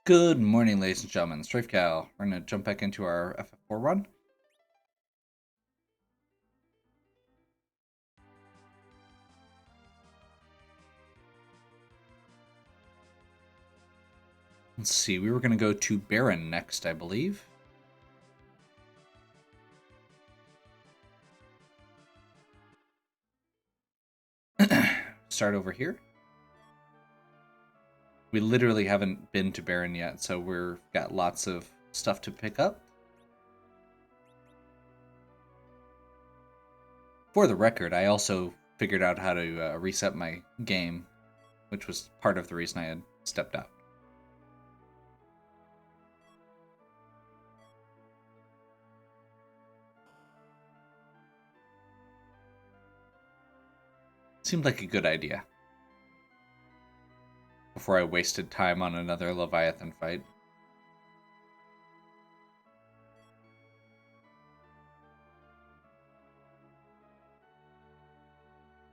Good morning, ladies and gentlemen. Strafe Cal. We're going to jump back into our FF4 run. Let's see, we were going to go to Baron next, I believe. Start over here. We literally haven't been to Baron yet, so we've got lots of stuff to pick up. For the record, I also figured out how to reset my game, which was part of the reason I had stepped out. Seemed like a good idea. Before I wasted time on another Leviathan fight.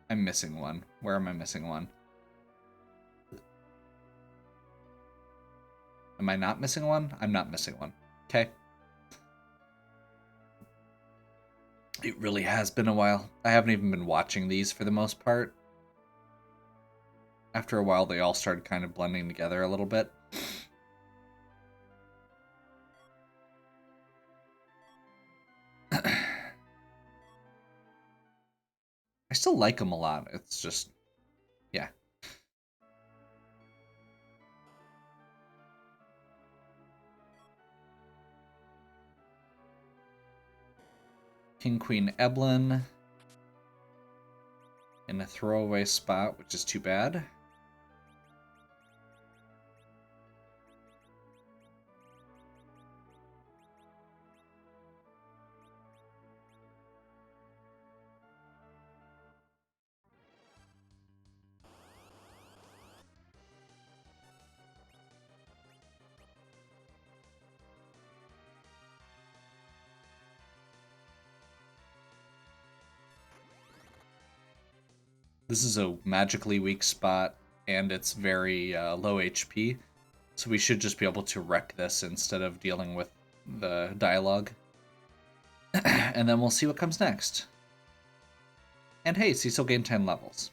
I'm missing one. Where am I missing one? Am I not missing one? I'm not missing one. Okay. It really has been a while. I haven't even been watching these for the most part. After a while, they all started kind of blending together a little bit. I still like them a lot. It's just, yeah. King Queen Eblin in a throwaway spot, which is too bad. This is a magically weak spot, and it's very low HP, so we should just be able to wreck this instead of dealing with the dialogue. And then we'll see what comes next. And hey, Cecil gained 10 levels.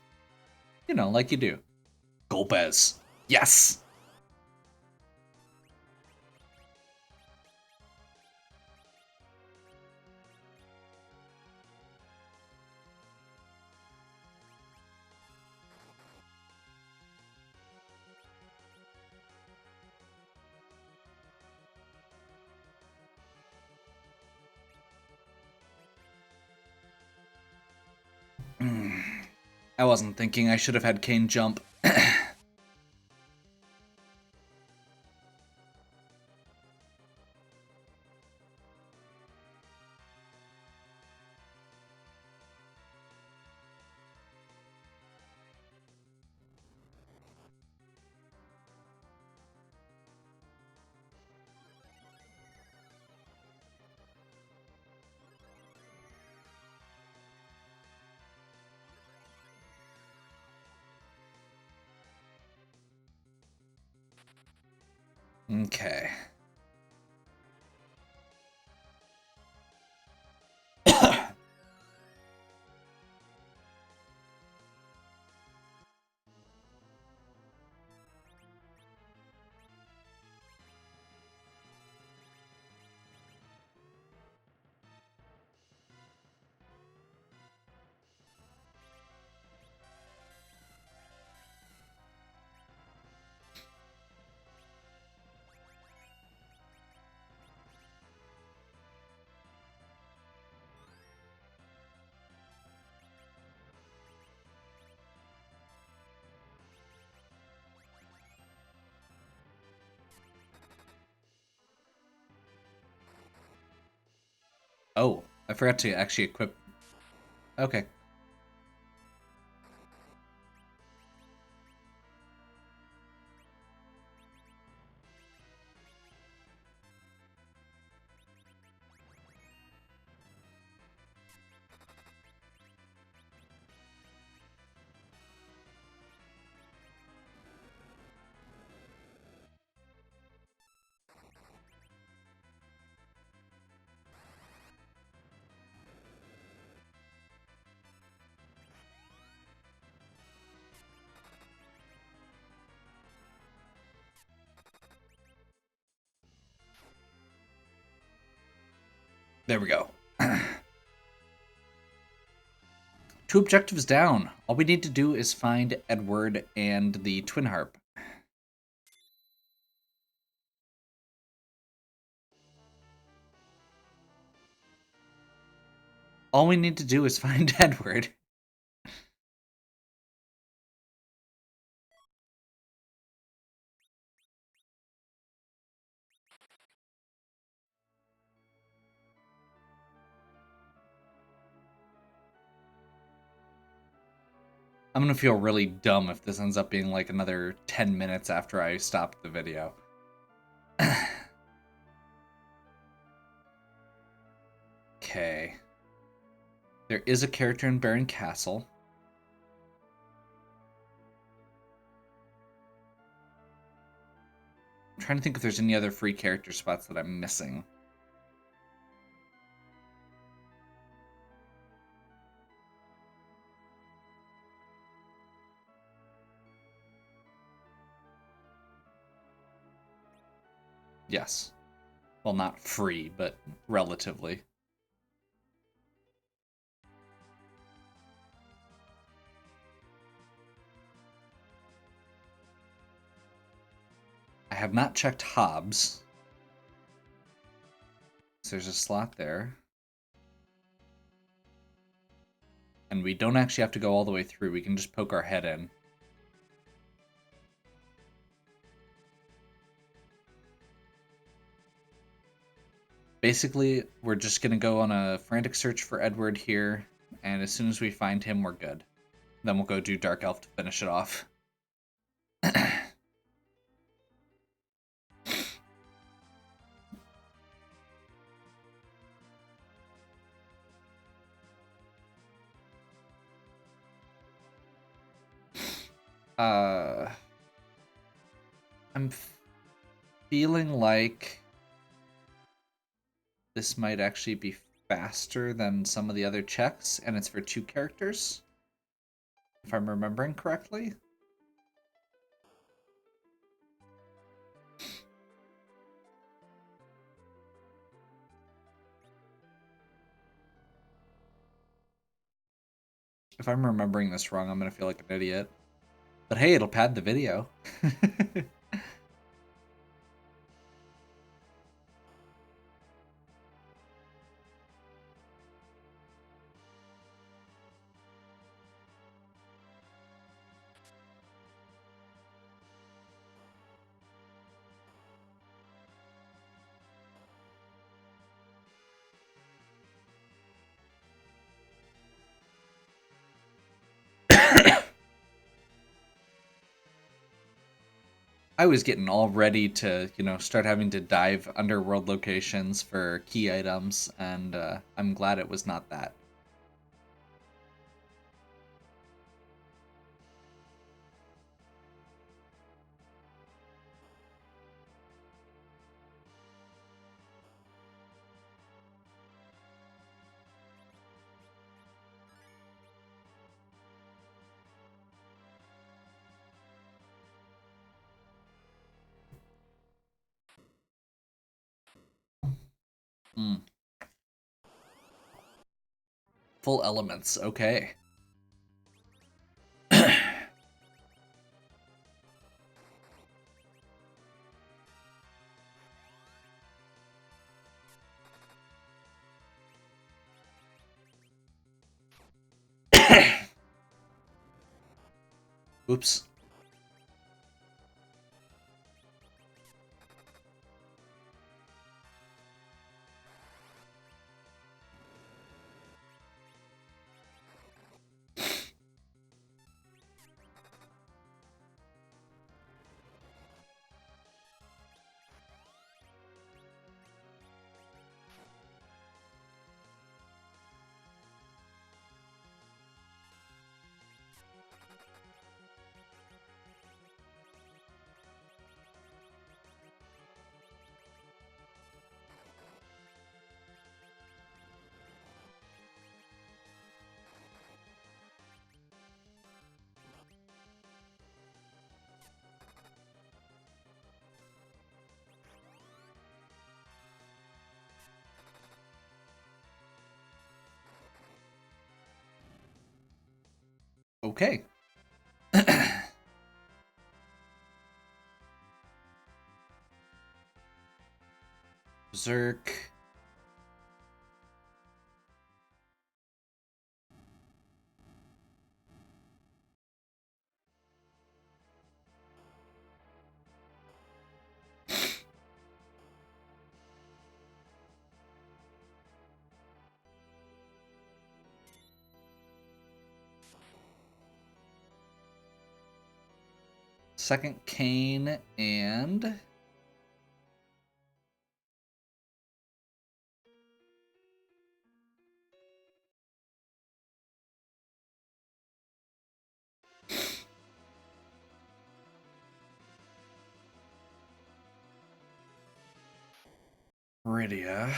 You know, like you do. Golbez. Yes! I wasn't thinking I should have had Kane jump. Okay. Oh, I forgot to actually equip. Okay. There we go. 2 objectives down. All we need to do is find Edward and the Twin Harp. All we need to do is find Edward. I'm gonna feel really dumb if this ends up being like another 10 minutes after I stopped the video. Okay. There is a character in Baron Castle. I'm trying to think if there's any other free character spots that I'm missing. Yes. Well, not free, but relatively. I have not checked Hobbs. So there's a slot there. And we don't actually have to go all the way through. We can just poke our head in. Basically, we're just going to go on a frantic search for Edward here, and as soon as we find him, we're good. Then we'll go do Dark Elf to finish it off. I'm feeling like this might actually be faster than some of the other checks, and it's for 2 characters, if I'm remembering correctly. If I'm remembering this wrong, I'm going to feel like an idiot. But hey, it'll pad the video. I was getting all ready to, start having to dive underworld locations for key items, and I'm glad it was not that. Mm. Full elements, okay. Oops. Okay. Berserk. Second Cane and Rydia.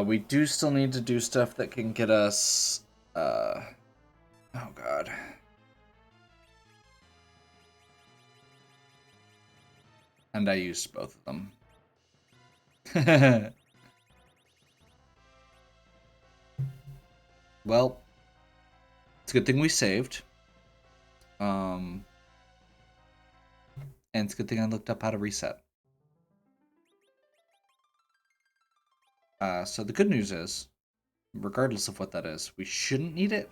We do still need to do stuff that can get us, oh god. And I used both of them. Well, it's a good thing we saved. And it's a good thing I looked up how to reset. So the good news is, regardless of what that is, we shouldn't need it.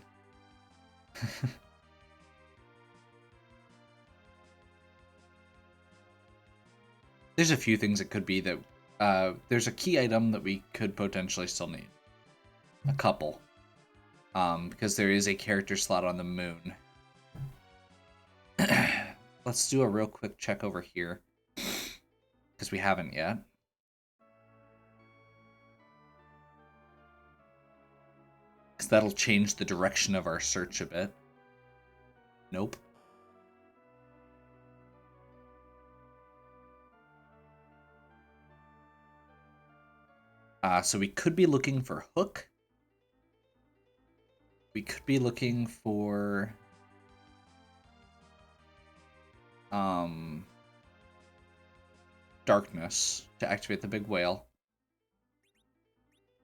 There's a few things it could be that there's a key item that we could potentially still need. A couple. Because there is a character slot on the moon. Let's do a real quick check over here. Because we haven't yet. Because that'll change the direction of our search a bit. Nope. So we could be looking for Hook. We could be looking for Darkness to activate the big whale.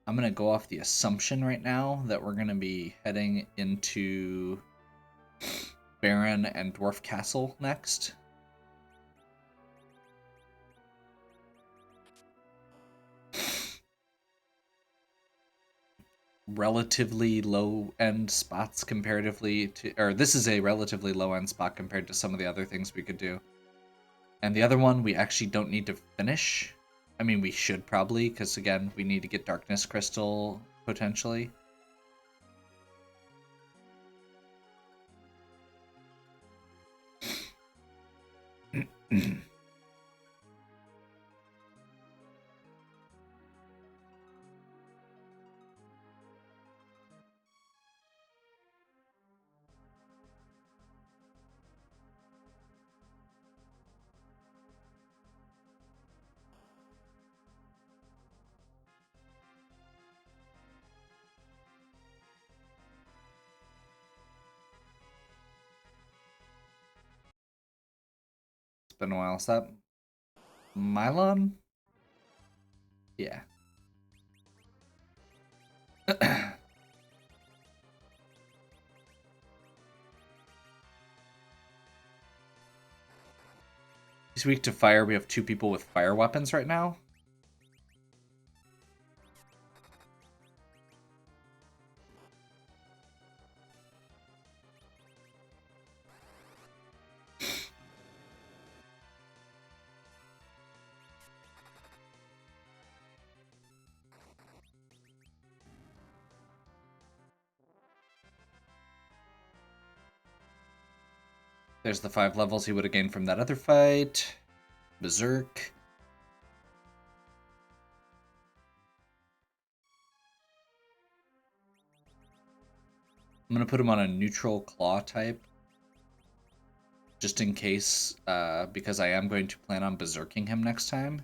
I'm going to go off the assumption right now that we're going to be heading into Baron and Dwarf Castle next. Relatively low-end spots comparatively to... Or this is a relatively low-end spot compared to some of the other things we could do. And the other one we actually don't need to finish. I mean, we should probably, because again, we need to get Darkness Crystal, potentially. It's been a while. Is that Mylon? Yeah. He's weak to fire. We have 2 people with fire weapons right now. There's the 5 levels he would have gained from that other fight. Berserk. I'm going to put him on a neutral claw type. just in case, because I am going to plan on berserking him next time.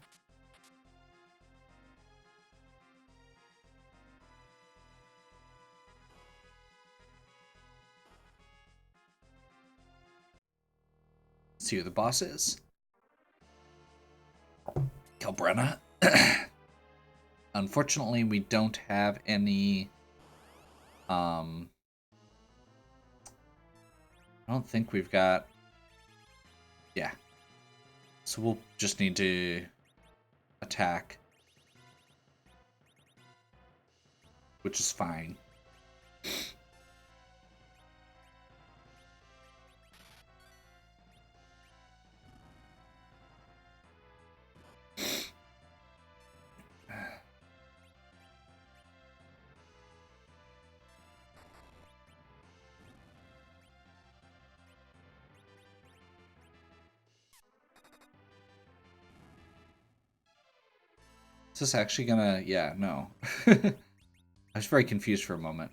See who the boss is. Calbrenna. Unfortunately, we don't have any... I don't think we've got... Yeah. So we'll just need to attack. Which is fine. Is this actually gonna... Yeah, no. I was very confused for a moment.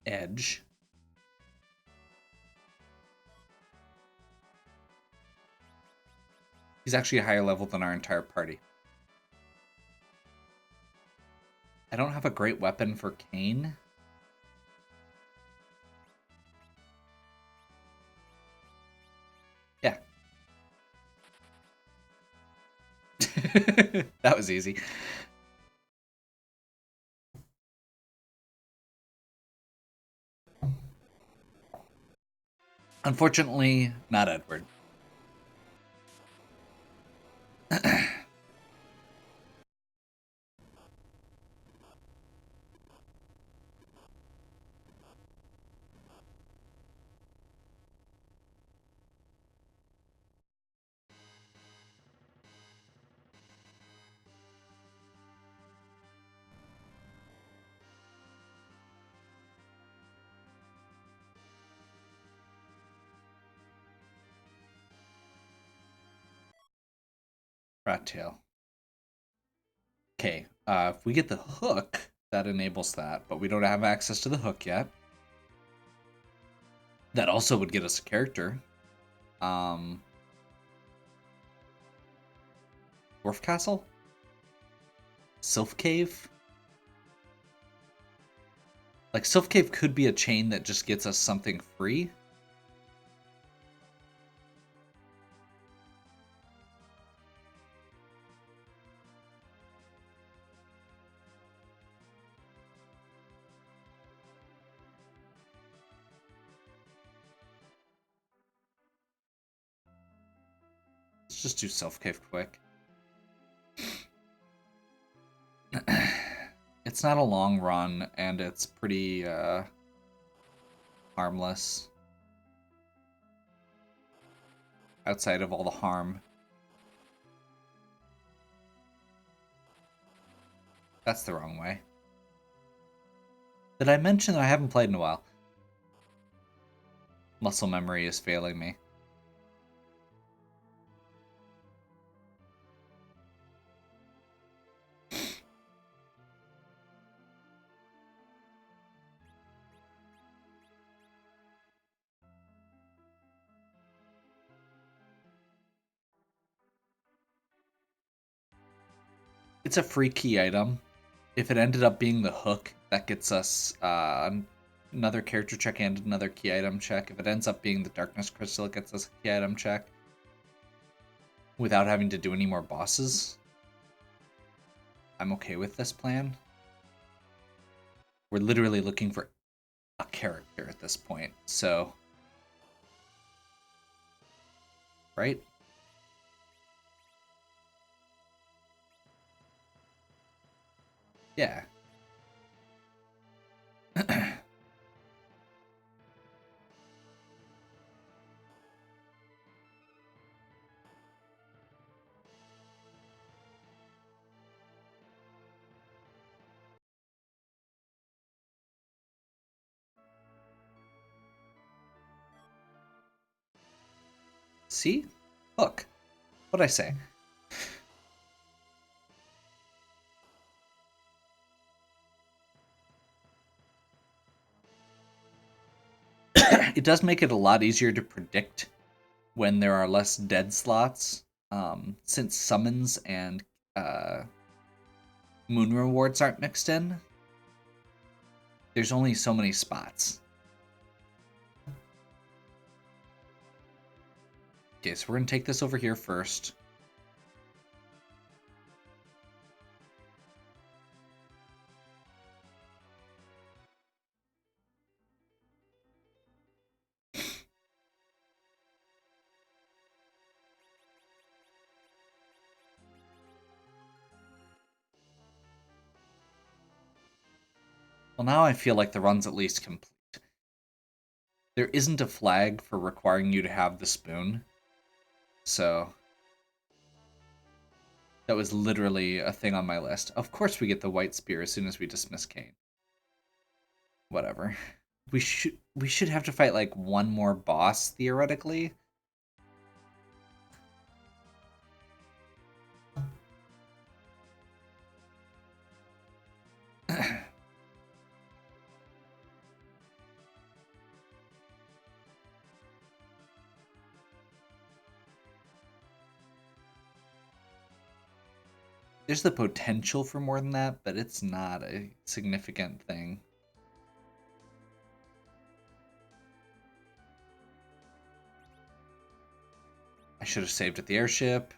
Edge. He's actually a higher level than our entire party. I don't have a great weapon for Kane. Yeah. That was easy. Unfortunately, not Edward. Rat tail. Okay, if we get the hook, that enables that, but we don't have access to the hook yet. That also would get us a character. Dwarf Castle? Sylph Cave? Like, Sylph Cave could be a chain that just gets us something free. Let's just do Sylph Cave quick. It's not a long run, and it's pretty harmless. Outside of all the harm. That's the wrong way. Did I mention that I haven't played in a while? Muscle memory is failing me. It's a free key item. If it ended up being the hook, that gets us another character check and another key item check. If it ends up being the Darkness Crystal, it gets us a key item check. Without having to do any more bosses. I'm okay with this plan. We're literally looking for a character at this point, so... Right? Yeah. See? Look. What'd I say? It does make it a lot easier to predict when there are less dead slots, since summons and moon rewards aren't mixed in. There's only so many spots. Okay, so we're going to take this over here first. Well, now I feel like the run's at least complete. There isn't a flag for requiring you to have the spoon. So that was literally a thing on my list. Of course we get the white spear as soon as we dismiss Kane. Whatever. We should have to fight like one more boss theoretically. There's the potential for more than that, but it's not a significant thing. I should have saved at the airship.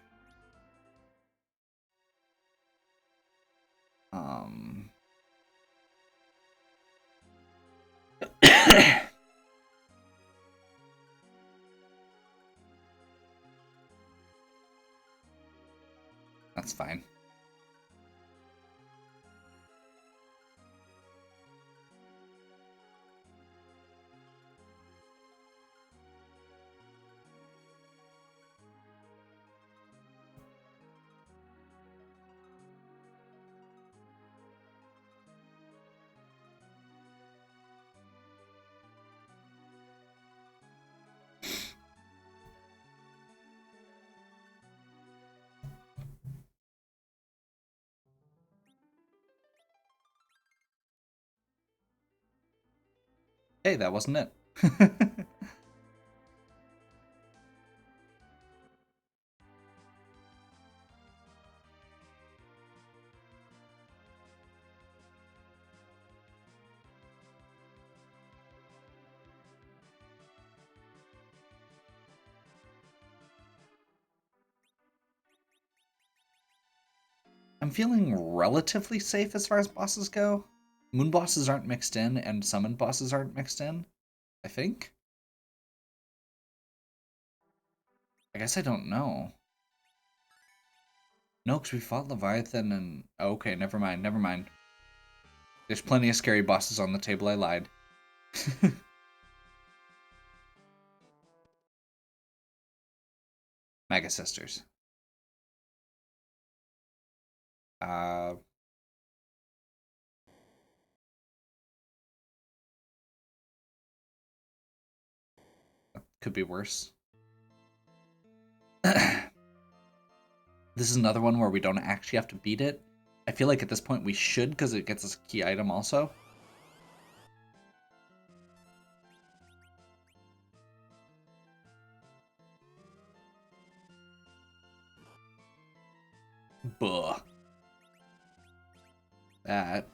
That's fine. Hey, that wasn't it. I'm feeling relatively safe as far as bosses go. Moon bosses aren't mixed in, and summon bosses aren't mixed in, I think. I guess I don't know. No, because we fought Leviathan and... Oh, okay, never mind, never mind. There's plenty of scary bosses on the table, I lied. Mega Sisters. Uh... Could be worse. This is another one where we don't actually have to beat it. I feel like at this point we should, because it gets us a key item also. Buh. That.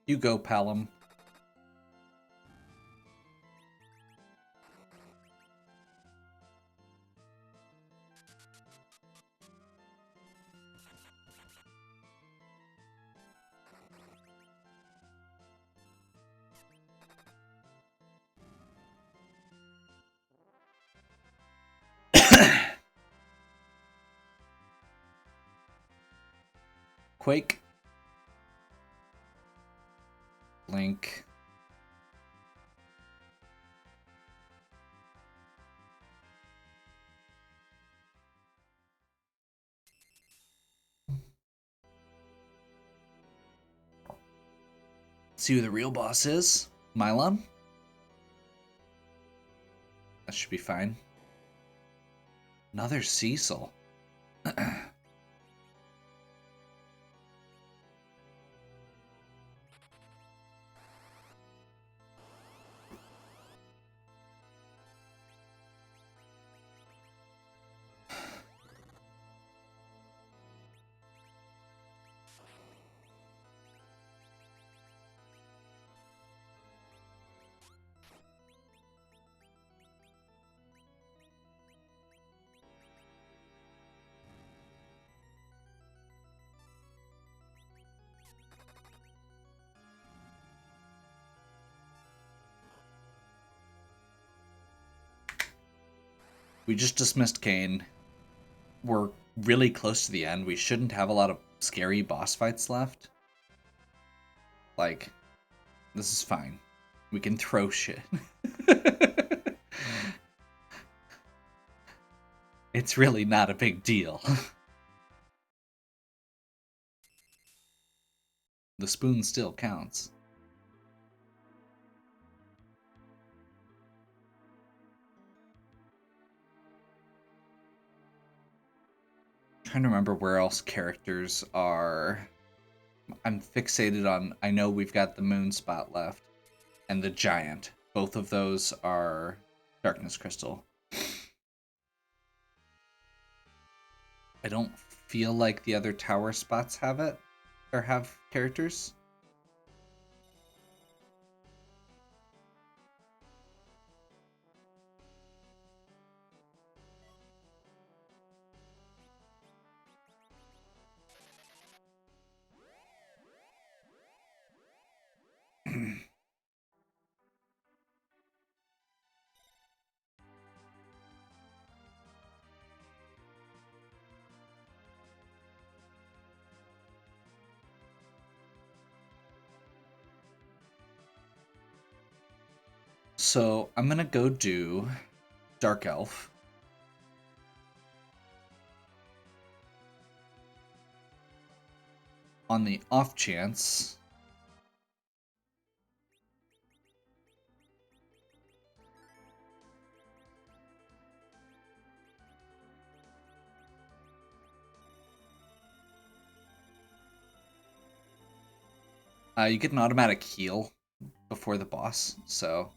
You go, Palom. Quake. Link. See who the real boss is. Mylon. That should be fine. Another Cecil. We just dismissed Kane. We're really close to the end. We shouldn't have a lot of scary boss fights left. Like, this is fine. We can throw shit. It's really not a big deal. The spoon still counts. Trying to remember where else characters are. I'm fixated on, I know we've got the moon spot left and the giant. Both of those are darkness crystal. I don't feel like the other tower spots have it or have characters. So I'm gonna go do Dark Elf. On the off chance, you get an automatic heal before the boss, so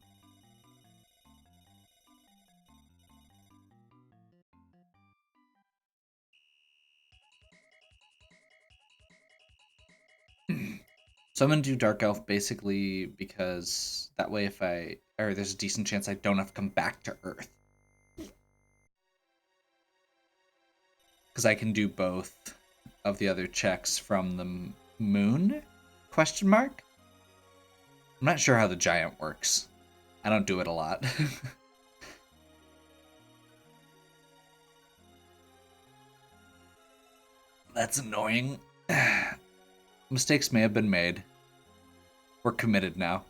so I'm gonna do Dark Elf basically because that way there's a decent chance I don't have to come back to Earth. Because I can do both of the other checks from the moon? Question mark? I'm not sure how the giant works. I don't do it a lot. That's annoying. Mistakes may have been made. We're committed now.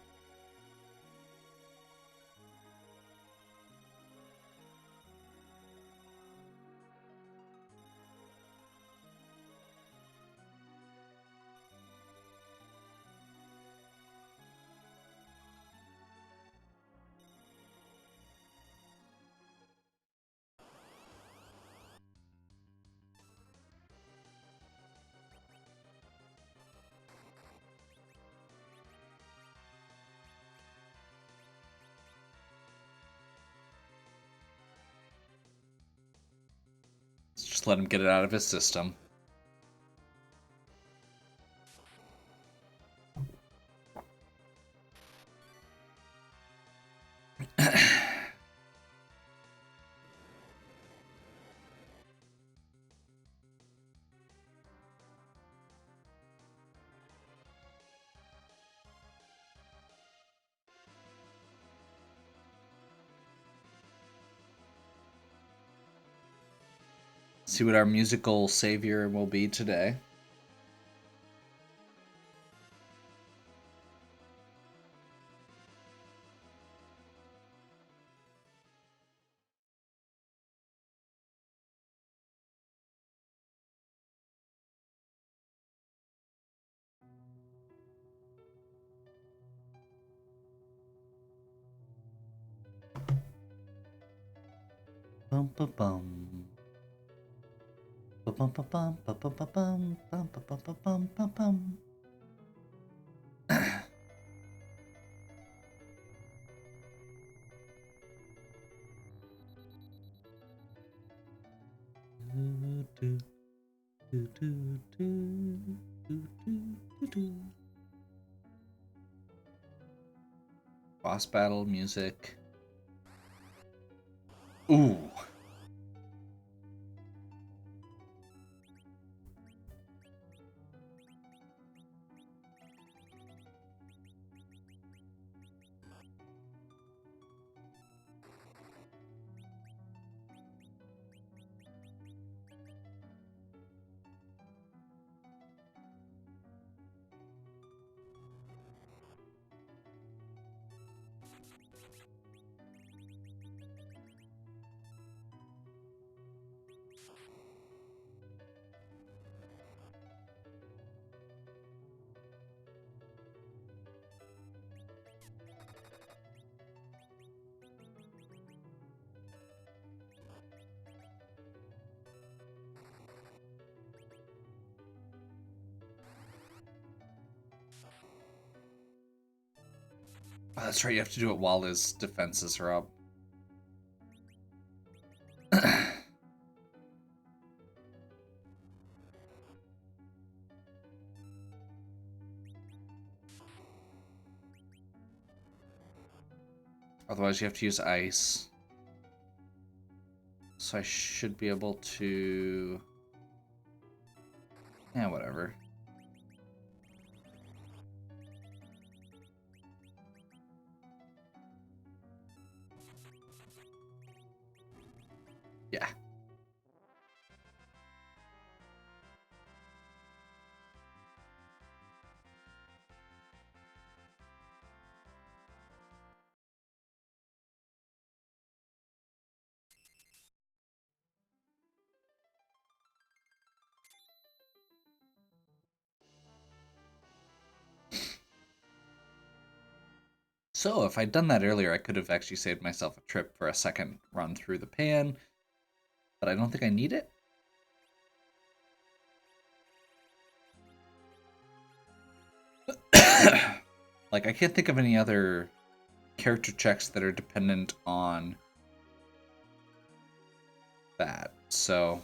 Just let him get it out of his system. See what our musical savior will be today. Bum bum bum. Bum bum bum bum bum bum bum bum bum bum bum bum. Boss battle music. Ooh. Oh, that's right, you have to do it while his defenses are up. Otherwise, you have to use ice. So I should be able to... Yeah, whatever. Yeah. So, if I'd done that earlier, I could have actually saved myself a trip for a second run through the pan, but I don't think I need it. Like, I can't think of any other character checks that are dependent on that, so...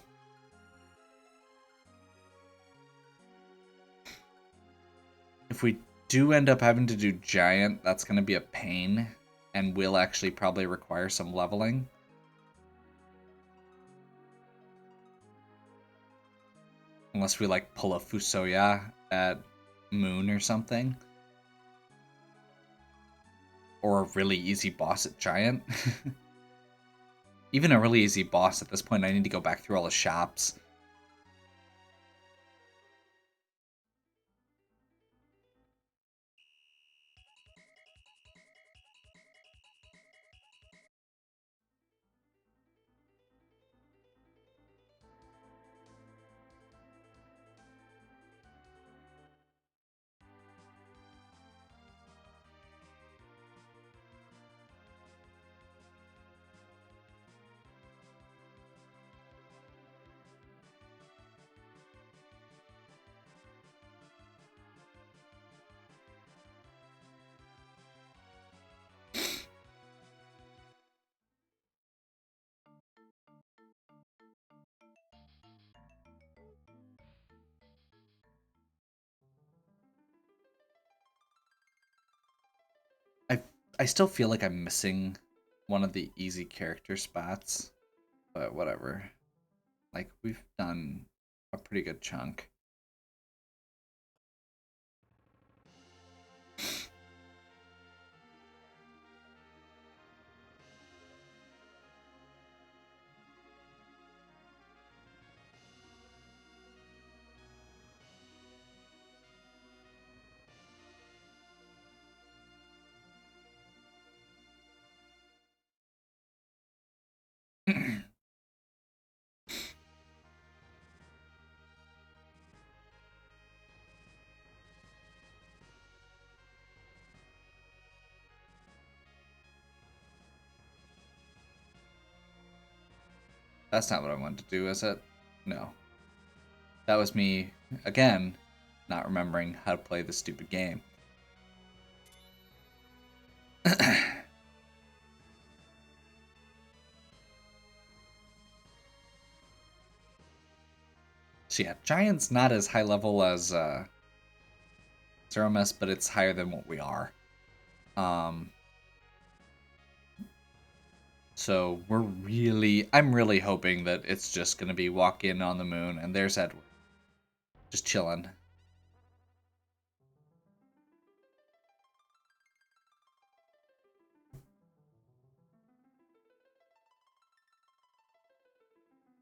If we do end up having to do giant, that's going to be a pain, and will actually probably require some leveling. Unless we, like, pull a Fusoya at Moon or something. Or a really easy boss at Giant. Even a really easy boss at this point, I need to go back through all the shops. I I still feel like I'm missing one of the easy character spots, but whatever. Like, we've done a pretty good chunk. That's not what I wanted to do, is it? No. That was me, again, not remembering how to play this stupid game. So yeah, Giant's not as high level as Zeromus, but it's higher than what we are. So I'm really hoping that it's just going to be walk in on the moon and there's Edward. Just chilling.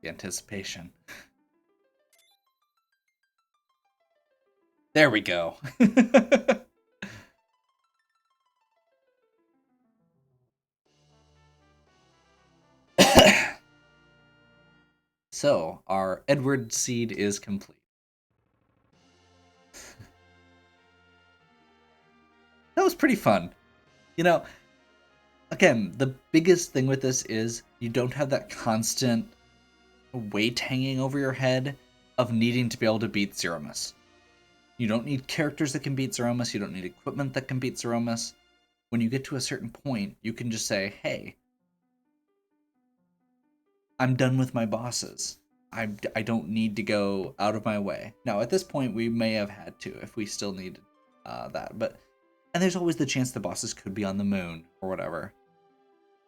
The anticipation. There we go. So, our Edward seed is complete. That was pretty fun. You know, again, the biggest thing with this is you don't have that constant weight hanging over your head of needing to be able to beat Zeromus. You don't need characters that can beat Zeromus. You don't need equipment that can beat Zeromus. When you get to a certain point, you can just say, hey, I'm done with my bosses. I don't need to go out of my way. Now, at this point, we may have had to if we still needed that. And there's always the chance the bosses could be on the moon or whatever.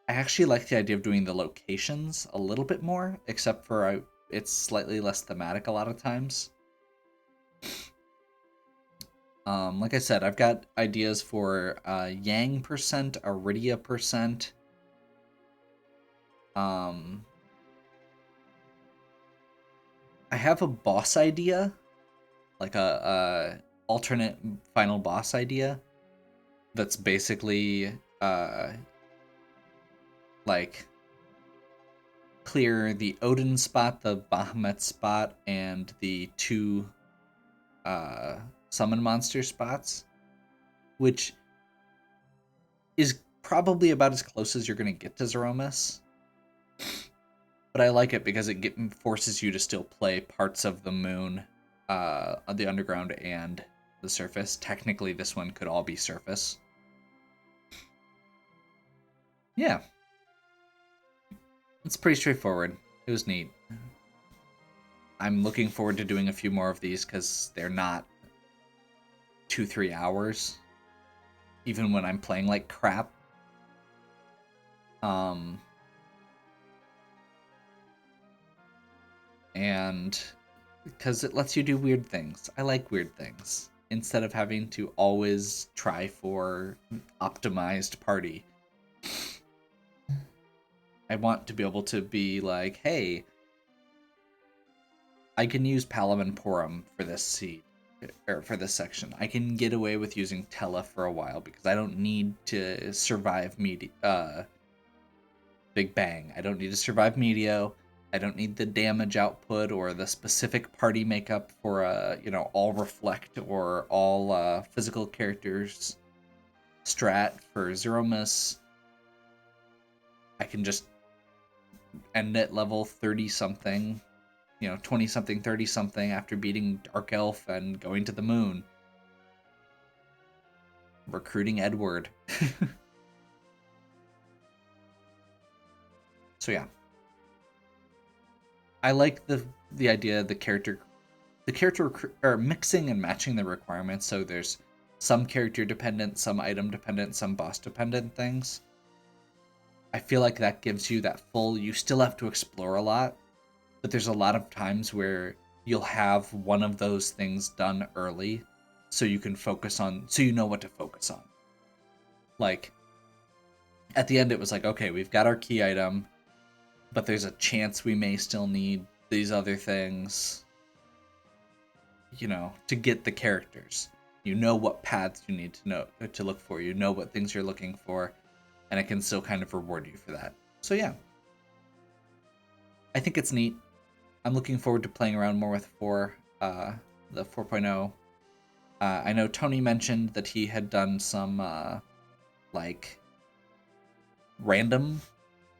I actually like the idea of doing the locations a little bit more, except for it's slightly less thematic a lot of times. Like I said, I've got ideas for Yang percent, Aridia percent. I have a boss idea, like a alternate final boss idea. That's basically like clear the Odin spot, the Bahamut spot, and the two summon monster spots, which is probably about as close as you're going to get to Zeromus. But I like it because it forces you to still play parts of the moon, the underground, and the surface. Technically, this one could all be surface. Yeah. It's pretty straightforward. It was neat. I'm looking forward to doing a few more of these because they're not 2-3 hours. Even when I'm playing like crap. And because it lets you do weird things. I like weird things. Instead of having to always try for optimized party. I want to be able to be like, hey, I can use Palom and Porum for this seed, or for this section. I can get away with using Tella for a while because I don't need to survive Big Bang. I don't need to survive Medio. I don't need the damage output or the specific party makeup for all reflect or all physical characters strat for Zeromus. I can just end at level 30-something, 20-something, 30-something after beating Dark Elf and going to the moon. Recruiting Edward. So yeah. I like the idea of the character or mixing and matching the requirements, so there's some character dependent, some item dependent, some boss dependent things. I feel like that gives you that you still have to explore a lot, but there's a lot of times where you'll have one of those things done early so you can focus on, so you know what to focus on. Like, at the end it was like, okay, we've got our key item, but there's a chance we may still need these other things, to get the characters. You know what paths you need to look for. You know what things you're looking for, and it can still kind of reward you for that. So yeah, I think it's neat. I'm looking forward to playing around more with the 4.0. I know Tony mentioned that he had done some random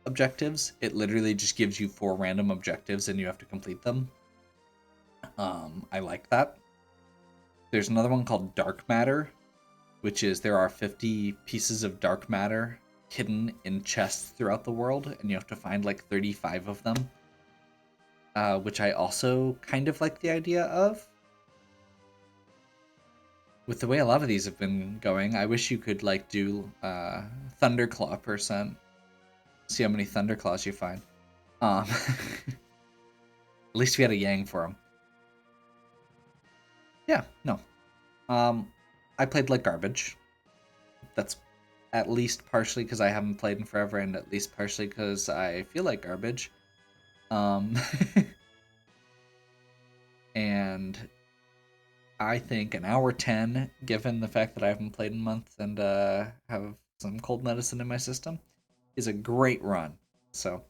objectives. It literally just gives you 4 random objectives and you have to complete them. I like that. There's another one called Dark Matter, which is there are 50 pieces of dark matter hidden in chests throughout the world, and you have to find like 35 of them, which I also kind of like the idea of. With the way a lot of these have been going, I wish you could like do Thunderclaw %. See how many Thunderclaws you find. At least we had a Yang for him. Yeah, no. I played like garbage. That's at least partially because I haven't played in forever, and at least partially because I feel like garbage. And I think an hour 10, given the fact that I haven't played in a month and have some cold medicine in my system, is a great run. So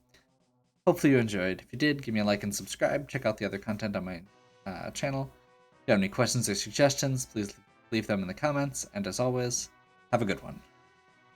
hopefully you enjoyed. If you did, give me a like and subscribe. Check out the other content on my channel. If you have any questions or suggestions, please leave them in the comments. And as always, have a good one.